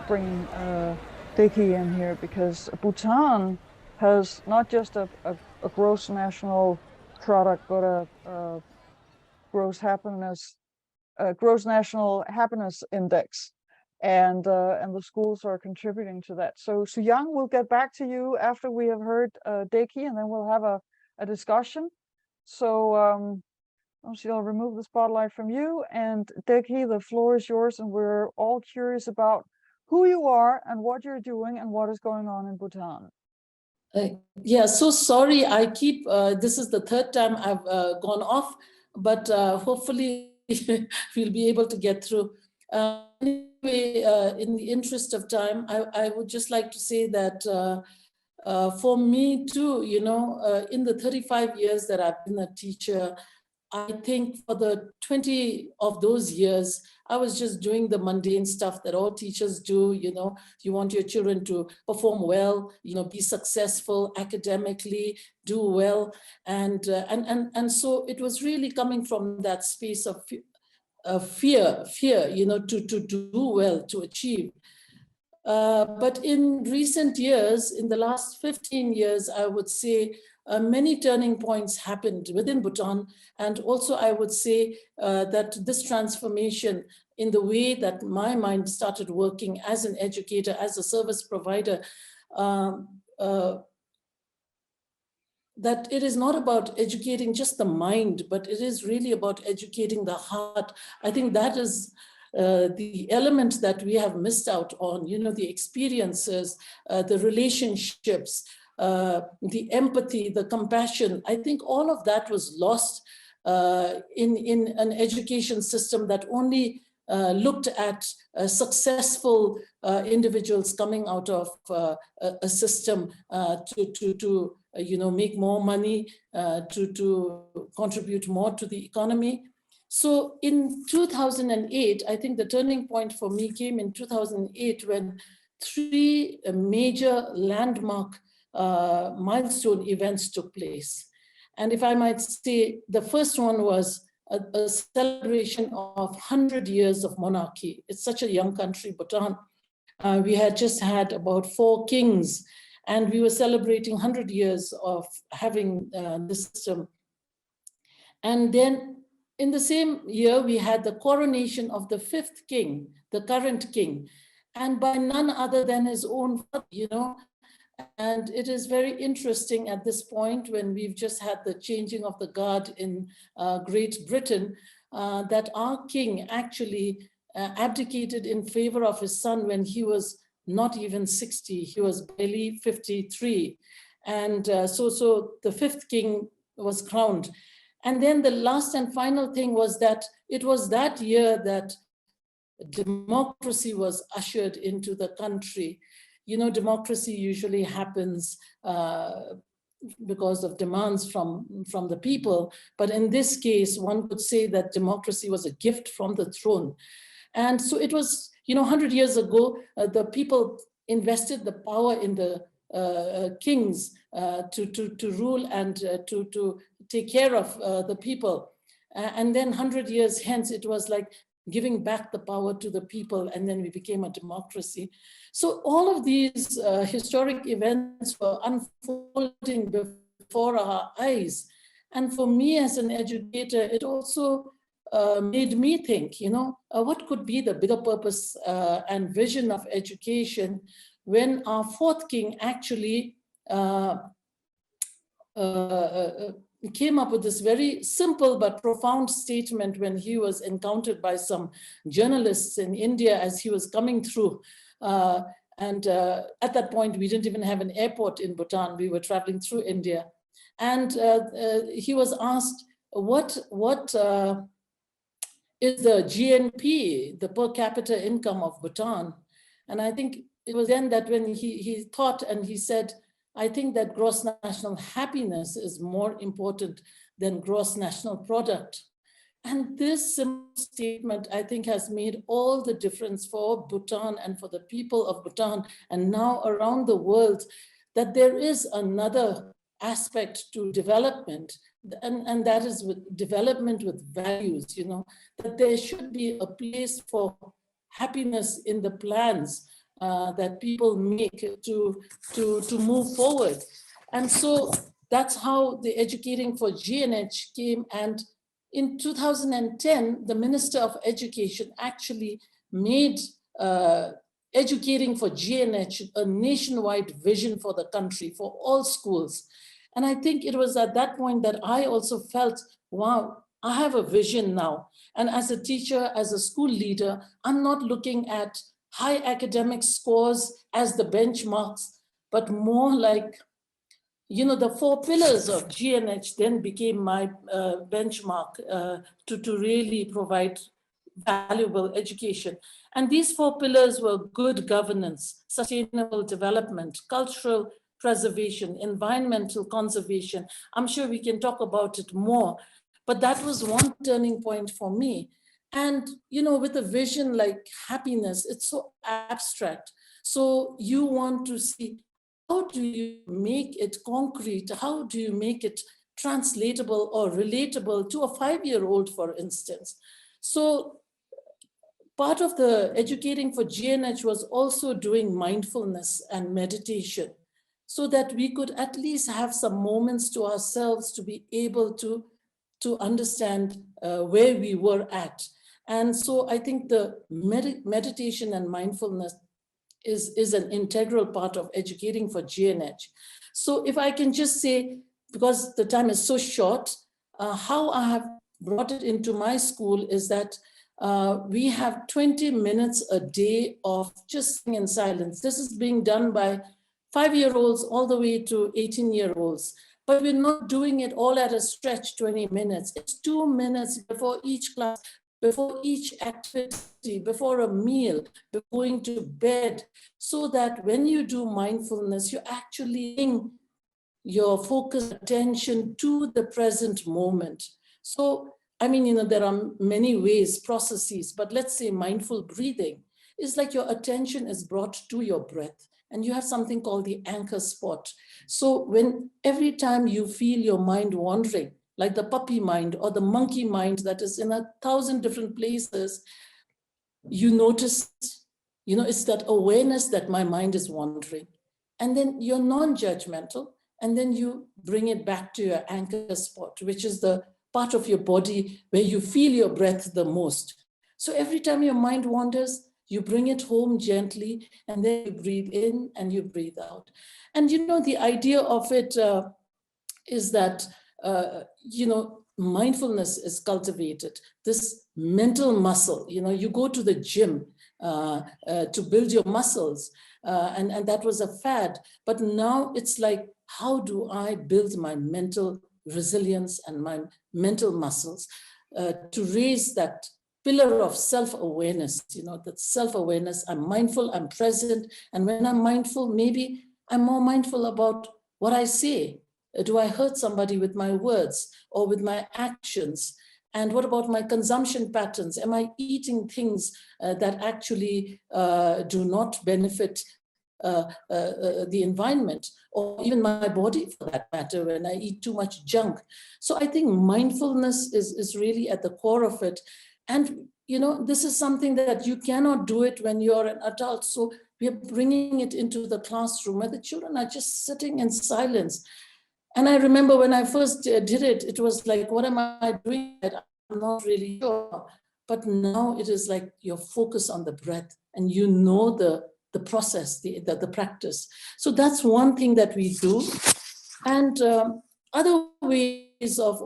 bringing Deki in here, because Bhutan has not just a gross national product, but a gross national happiness index, and the schools are contributing to that. So Young, we'll get back to you after we have heard Deki, and then we'll have a discussion. So I'll remove the spotlight from you, and Deki, the floor is yours, and we're all curious about who you are and what you're doing and what is going on in Bhutan. Yeah, so sorry, I keep, this is the third time I've gone off, but hopefully we'll be able to get through. Anyway, in the interest of time, I would just like to say that for me too, you know, in the 35 years that I've been a teacher, I think for the 20 of those years, I was just doing the mundane stuff that all teachers do. You know, you want your children to perform well, you know, be successful academically, do well. And so it was really coming from that space of fear, you know, to do well, to achieve. But in recent years, in the last 15 years, I would say many turning points happened within Bhutan. And also I would say that this transformation in the way that my mind started working as an educator, as a service provider, that it is not about educating just the mind, but it is really about educating the heart. I think that is the element that we have missed out on, you know, the experiences, the relationships, the empathy, the compassion. I think all of that was lost in an education system that only looked at successful individuals coming out of a system to you know, make more money, to contribute more to the economy. So in 2008, I think the turning point for me came in 2008 when 3 major landmark milestone events took place. And if I might say, the first one was a celebration of 100 years of monarchy. It's such a young country, Bhutan. We had just had about 4 kings, and we were celebrating 100 years of having this system. And then in the same year, we had the coronation of the 5th king, the current king, and by none other than his own father, you know. And it is very interesting at this point, when we've just had the changing of the guard in Great Britain, that our king actually abdicated in favor of his son when he was not even 60, he was barely 53. And so the 5th king was crowned. And then the last and final thing was that it was that year that democracy was ushered into the country. You know, democracy usually happens because of demands from the people. But in this case, one could say that democracy was a gift from the throne. And so it was, you know, 100 years ago, the people invested the power in the kings to rule and to take care of the people. And then 100 years hence, it was like giving back the power to the people, and then we became a democracy. So all of these historic events were unfolding before our eyes. And for me as an educator, it also made me think, you know, what could be the bigger purpose and vision of education when our 4th king actually came up with this very simple but profound statement when he was encountered by some journalists in India as he was coming through. And at that point, we didn't even have an airport in Bhutan. We were traveling through India. And he was asked, what is the GNP, the per capita income of Bhutan? And I think it was then that when he thought and he said, I think that gross national happiness is more important than gross national product. And this simple statement, I think, has made all the difference for Bhutan and for the people of Bhutan and now around the world, that there is another aspect to development, and that is with development with values, you know, that there should be a place for happiness in the plans, that people make to move forward. And so that's how the Educating for GNH came. And in 2010, the Minister of Education actually made Educating for GNH a nationwide vision for the country, for all schools. And I think it was at that point that I also felt, wow, I have a vision now. And as a teacher, as a school leader, I'm not looking at high academic scores as the benchmarks, but more like, the 4 pillars of GNH then became my benchmark to really provide valuable education. And these 4 pillars were good governance, sustainable development, cultural preservation, environmental conservation. I'm sure we can talk about it more, but that was one turning point for me. And, with a vision like happiness, it's so abstract. So you want to see, how do you make it concrete? How do you make it translatable or relatable to a 5-year-old, for instance? So part of the Educating for GNH was also doing mindfulness and meditation, so that we could at least have some moments to ourselves to be able to understand where we were at. And so I think the meditation and mindfulness is an integral part of Educating for GNH. So if I can just say, because the time is so short, how I have brought it into my school is that we have 20 minutes a day of just sitting in silence. This is being done by 5-year-olds all the way to 18-year-olds. But we're not doing it all at a stretch, 20 minutes. It's 2 minutes before each class, before each activity, before a meal, before going to bed, so that when you do mindfulness, you actually bring your focus attention to the present moment. So, I mean, there are many ways, processes, but let's say mindful breathing is like your attention is brought to your breath, and you have something called the anchor spot. So when every time you feel your mind wandering, like the puppy mind or the monkey mind that is in 1,000 different places, you notice, it's that awareness that my mind is wandering. And then you're non-judgmental, and then you bring it back to your anchor spot, which is the part of your body where you feel your breath the most. So every time your mind wanders, you bring it home gently, and then you breathe in and you breathe out. And the idea of it is that, mindfulness is cultivated, this mental muscle. You go to the gym to build your muscles, and that was a fad. But now it's like, how do I build my mental resilience and my mental muscles to raise that pillar of self-awareness, that self-awareness. I'm mindful, I'm present. And when I'm mindful, maybe I'm more mindful about what I say. Do I hurt somebody with my words or with my actions? And what about my consumption patterns? Am I eating things that actually do not benefit the environment, or even my body for that matter, when I eat too much junk? So I think mindfulness is really at the core of it. And this is something that you cannot do it when you're an adult. So we are bringing it into the classroom where the children are just sitting in silence. And I remember when I first did it, it was like, what am I doing? I'm not really sure. But now it is like your focus on the breath, and the process, the practice. So that's one thing that we do. And other ways of,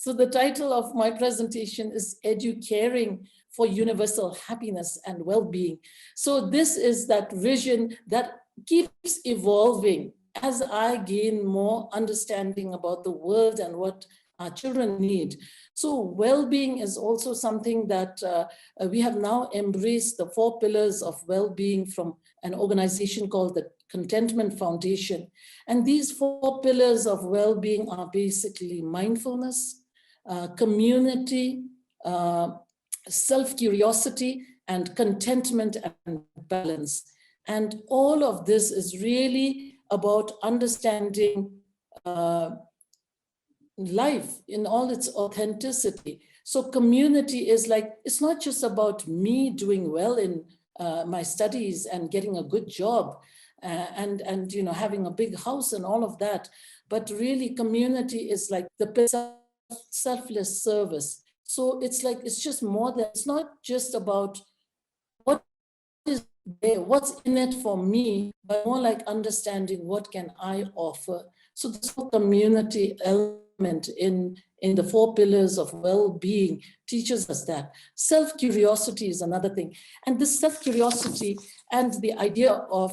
so the title of my presentation is EduCARING for Universal Happiness and Wellbeing. So this is that vision that keeps evolving as I gain more understanding about the world and what our children need. So well-being is also something that we have now embraced, the 4 pillars of well-being from an organization called the Contentment Foundation. And these 4 pillars of well-being are basically mindfulness, community, self-curiosity, and contentment and balance. And all of this is really about understanding life in all its authenticity. So community is like, it's not just about me doing well in my studies and getting a good job and you know, having a big house and all of that. But really community is like the selfless service. So it's like, it's just more than, it's not just about what is there, what's in it for me, but more like understanding what can I offer. So this whole community element in the 4 pillars of well-being teaches us that. Self-curiosity is another thing. And this self-curiosity and the idea of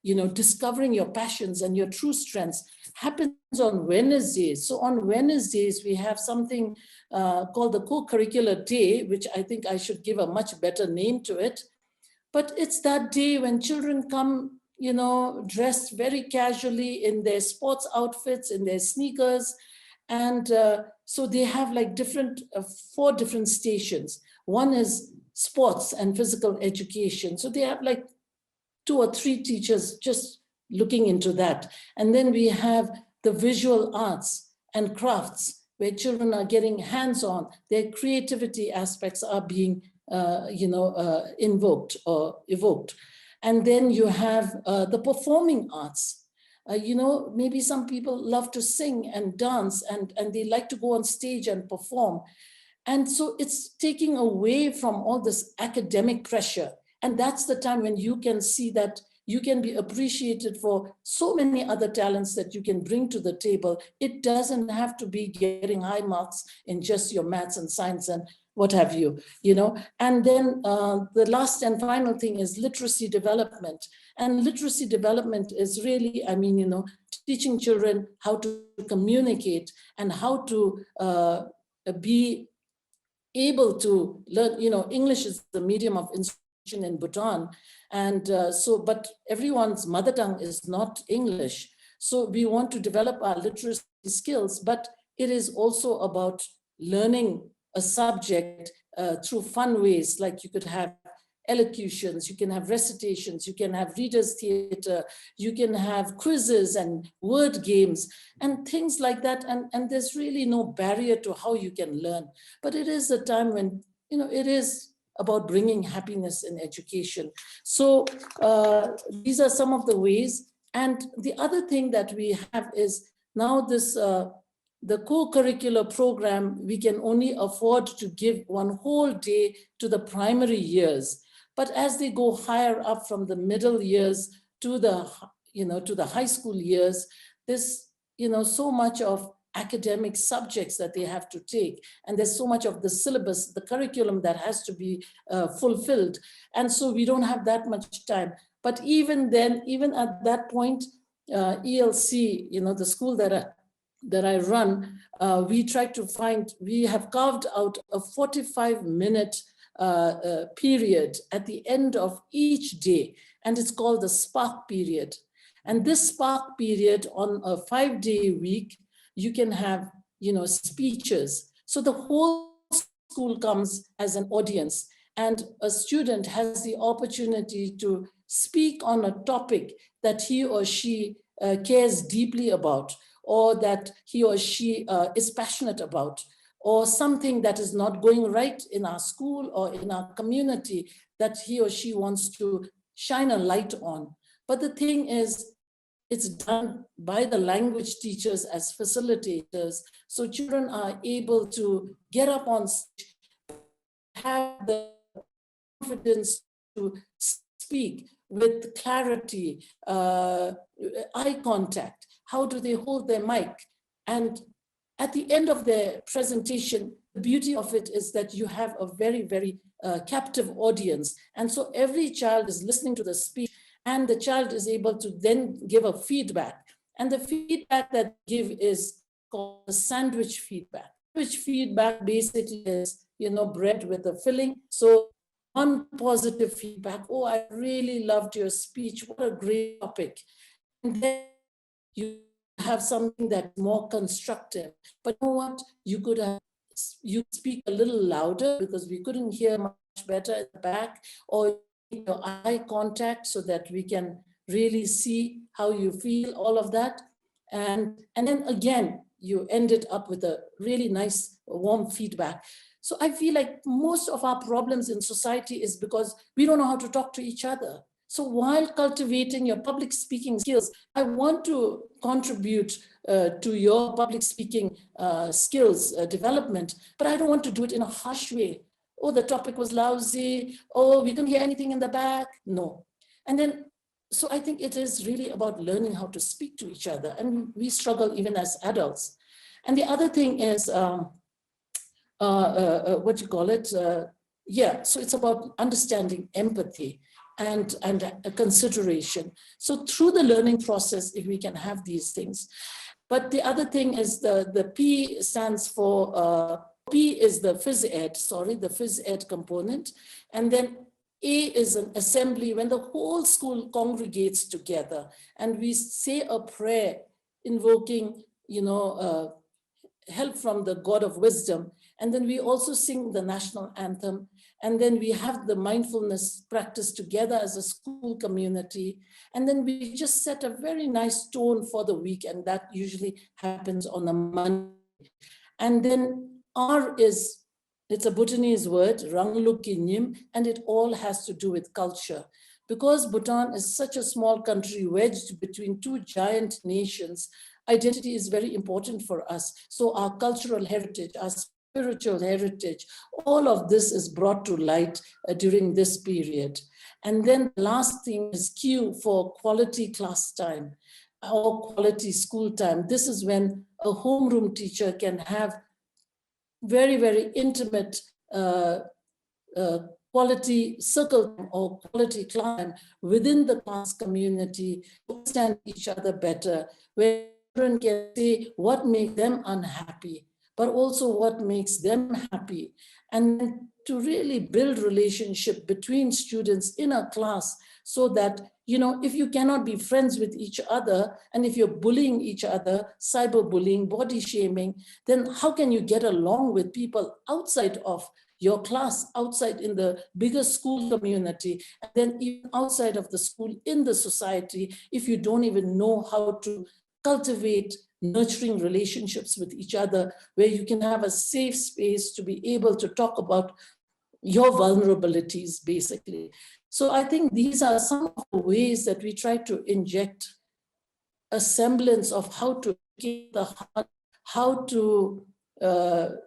you know, discovering your passions and your true strengths happens on Wednesdays. So on Wednesdays, we have something called the co-curricular day, which I think I should give a much better name to it. But it's that day when children come, you know, dressed very casually in their sports outfits, in their sneakers. And so they have like 4 different stations. One is sports and physical education. So they have like 2 or 3 teachers just looking into that. And then we have the visual arts and crafts, where children are getting hands-on. Their creativity aspects are being invoked or evoked. And then you have the performing arts. You know, maybe some people love to sing and dance and they like to go on stage and perform. And so it's taking away from all this academic pressure. And that's the time when you can see that you can be appreciated for so many other talents that you can bring to the table. It doesn't have to be getting high marks in just your maths and science and what have you, you know. And then the last and final thing is literacy development. And literacy development is really, I mean, you know, teaching children how to communicate and how to be able to learn, you know, English is the medium of instruction in Bhutan. And but everyone's mother tongue is not English. So we want to develop our literacy skills, but it is also about learning a subject through fun ways, like you could have elocutions, you can have recitations, you can have readers' theater, you can have quizzes and word games and things like that. And there's really no barrier to how you can learn. But it is a time when, you know, it is about bringing happiness in education. So these are some of the ways. And the other thing that we have is now this, the co-curricular program, we can only afford to give one whole day to the primary years. But as they go higher up from the middle years to the, you know, to the high school years, there's, you know, so much of academic subjects that they have to take. And there's so much of the syllabus, the curriculum that has to be fulfilled. And so we don't have that much time. But even then, even at that point, ELC, you know, the school that I run, we try to find, we have carved out a 45-minute period at the end of each day, and it's called the spark period. And this spark period on a 5-day week, you can have, you know, speeches. So the whole school comes as an audience, and a student has the opportunity to speak on a topic that he or she cares deeply about, or that he or she is passionate about, or something that is not going right in our school or in our community that he or she wants to shine a light on. But the thing is, it's done by the language teachers as facilitators. So children are able to get up on stage, have the confidence to speak with clarity, eye contact. How do they hold their mic? And at the end of their presentation, the beauty of it is that you have a very, very captive audience. And so every child is listening to the speech, and the child is able to then give a feedback. And the feedback that they give is called the sandwich feedback. Sandwich feedback basically is, you know, bread with a filling. So one positive feedback, oh, I really loved your speech, what a great topic. And then you have something that's more constructive. But you know what? You could have, you speak a little louder because we couldn't hear much better at the back, or your eye contact so that we can really see how you feel, all of that. And then again, you ended up with a really nice warm feedback. So I feel like most of our problems in society is because we don't know how to talk to each other. So while cultivating your public speaking skills, I want to contribute to your public speaking skills development, but I don't want to do it in a harsh way. Oh, the topic was lousy. Oh, we couldn't hear anything in the back. No. And then, so I think it is really about learning how to speak to each other. And we struggle even as adults. And the other thing is, what you call it? Yeah, so it's about understanding empathy and consideration. So through the learning process, if we can have these things. But the other thing is the P stands for, P is the phys ed, sorry, the phys ed component. And then A is an assembly, when the whole school congregates together and we say a prayer invoking, you know, help from the God of wisdom. And then we also sing the national anthem. And then we have the mindfulness practice together as a school community. And then we just set a very nice tone for the week. And that usually happens on a Monday. And then R is, it's a Bhutanese word, Ranglukinyim, and it all has to do with culture. Because Bhutan is such a small country wedged between two giant nations, identity is very important for us. So our cultural heritage, our spiritual heritage, all of this is brought to light during this period. And then the last thing is Q for quality class time or quality school time. This is when a homeroom teacher can have very, very intimate quality circle or quality time within the class community, understand each other better, where children can say what makes them unhappy, but also what makes them happy. And to really build relationship between students in a class so that, you know, if you cannot be friends with each other, and if you're bullying each other, cyberbullying, body shaming, then how can you get along with people outside of your class, outside in the bigger school community, and then even outside of the school in the society, if you don't even know how to cultivate nurturing relationships with each other, where you can have a safe space to be able to talk about your vulnerabilities, basically. So I think these are some of the ways that we try to inject a semblance of how to get the heart, how to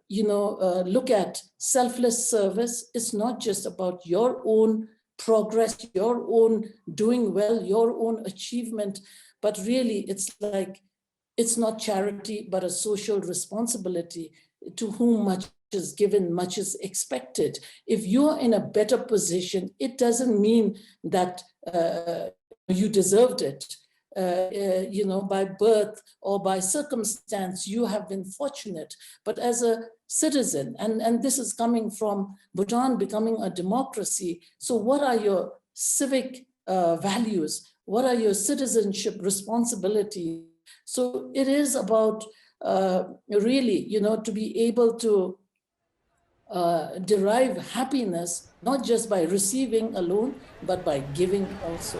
look at selfless service. It's not just about your own progress, your own doing well, your own achievement, but really it's like, it's not charity, but a social responsibility. To whom much is given, much is expected. If you're in a better position, it doesn't mean that you deserved it. By birth or by circumstance, you have been fortunate. But as a citizen, and this is coming from Bhutan becoming a democracy, so what are your civic values? What are your citizenship responsibilities? So it is about really, to be able to derive happiness, not just by receiving alone, but by giving also.